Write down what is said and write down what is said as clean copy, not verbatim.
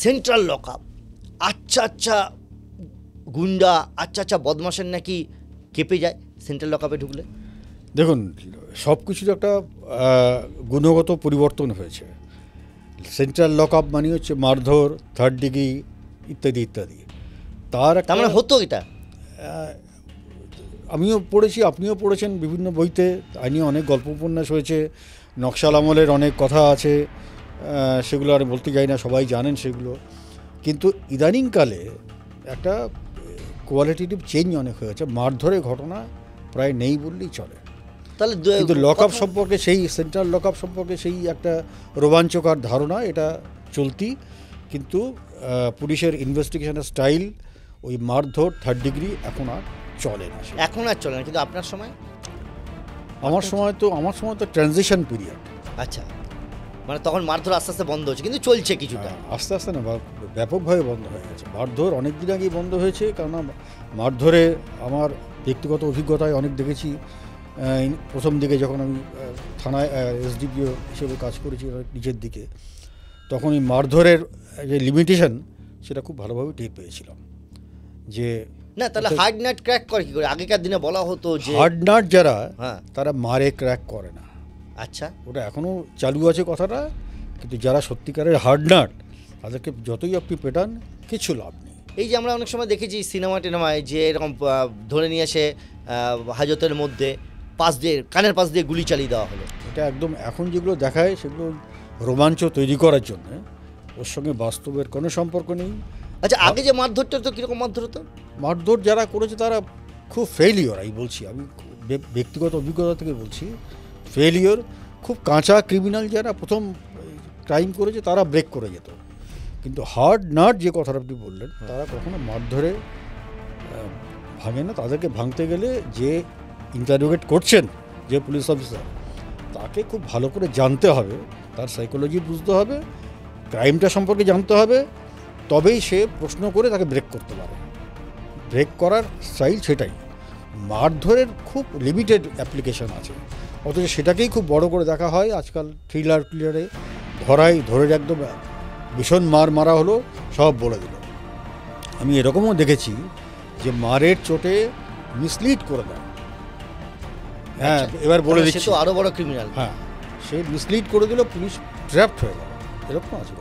Central lock-up, আচ্ছা আচ্ছা গুন্ডা, আচ্ছা আচ্ছা বদমাশের নাকি কেঁপে যায় সেন্ট্রাল লকআপে ঢুকলে? দেখুন, সব কিছুর একটা গুণগত পরিবর্তন হয়েছে। সেন্ট্রাল লকআপ মানে হচ্ছে মারধর, থার্ড ডিগ্রি ইত্যাদি ইত্যাদি। তার মানে হতো এটা, আমিও পড়েছি, আপনিও পড়েছেন বিভিন্ন বইতে, আইনি অনেক গল্প উপন্যাস হয়েছে, নকশাল আমলের অনেক কথা আছে, সেগুলো আর বলতে যাই না, সবাই জানেন সেগুলো। কিন্তু ইদানিংকালে একটা কোয়ালিটেটিভ চেঞ্জ অনেক হয়েছে, মারধরের ঘটনা প্রায় নেই বললেই চলে। তাহলে কিন্তু লকআপ সম্পর্কে, সেই সেন্ট্রাল লকআপ সম্পর্কে সেই একটা রোমাঞ্চকর ধারণা, এটা চলতি। কিন্তু পুলিশের ইনভেস্টিগেশনের স্টাইল, ওই মারধর, থার্ড ডিগ্রি এখন আর চলে না। এখন আর চলে না, কিন্তু আপনার সময়? আমার সময় তো ট্রানজিশন পিরিয়ড। আচ্ছা, মানে তখন মারধর আস্তে আস্তে বন্ধ হচ্ছে, কিন্তু চলছে কিছুটা। আস্তে আস্তে না, ব্যাপকভাবে বন্ধ হয়ে গেছে। মারধর অনেক দিন আগেই বন্ধ হয়েছে, কারণ মারধরে আমার ব্যক্তিগত অভিজ্ঞতায় অনেক দেখেছি। প্রথম দিকে যখন আমি থানায় এসডিপিও হিসেবে কাজ করেছি নিচের দিকে, তখন এই মারধরের যে লিমিটেশন, সেটা খুব ভালোভাবে টের পেয়েছিলাম। যে না, তাহলে হার্ড নাট ক্র্যাক করে কি করে? আগেকার দিনে বলা হতো যে হার্ড নাট যারা, হ্যাঁ, তারা মারে ক্র্যাক করে না। আচ্ছা, ওটা এখনও চালু আছে কথাটা। কিন্তু যারা সত্যিকারের হার্ড নাট, তাদেরকে যতই আপনি পেটান কিছু লাভ নেই। এই যে আমরা অনেক সময় দেখেছি সিনেমা টিনেমায় যে এরকম ধরে নিয়ে এসে হাজতের মধ্যে পাশ দিয়ে, কানের পাশ দিয়ে গুলি চালিয়ে দেওয়া হলো। এটা একদম এখন যেগুলো দেখায় সেগুলো রোমাঞ্চ তৈরি করার জন্য, ওর সঙ্গে বাস্তবের কোনো সম্পর্ক নেই। আচ্ছা, আগে যে মারধরটা তো কীরকম মারধর হতো? মারধর যারা করেছে তারা খুব ফেলিওর, আমি বলছি, আমি ব্যক্তিগত অভিজ্ঞতা থেকে বলছি, ফেলিওর। খুব কাঁচা ক্রিমিনাল যারা প্রথম ক্রাইম করেছে, তারা ব্রেক করে যেত। কিন্তু হার্ড নাট যে কথাটা আপনি বললেন, তারা কখনো মারধরে ভাঙে না। তাদেরকে ভাঙতে গেলে যে ইন্টারোগেট করছেন, যে পুলিশ অফিসার, তাকে খুব ভালো করে জানতে হবে, তার সাইকোলজি বুঝতে হবে, ক্রাইমটা সম্পর্কে জানতে হবে, তবেই সে প্রশ্ন করে তাকে ব্রেক করতে পারে। ব্রেক করার স্টাইল সেটাই। মারধরের খুব লিমিটেড অ্যাপ্লিকেশন আছে, অথচ সেটাকেই খুব বড় করে দেখা হয় আজকাল। থ্রিলারে ধরে একদম ভীষণ মারা হলো, সব বলে দিল। আমি এরকমও দেখেছি যে মারের চোটে মিসলিড করে দেয়। হ্যাঁ, এবার বলে দিচ্ছি, সে তো আরো বড় ক্রিমিনাল। হ্যাঁ, সে মিসলিড করে দিল, পুলিশ ট্র্যাপড হয়ে গেল, এরকম আছে।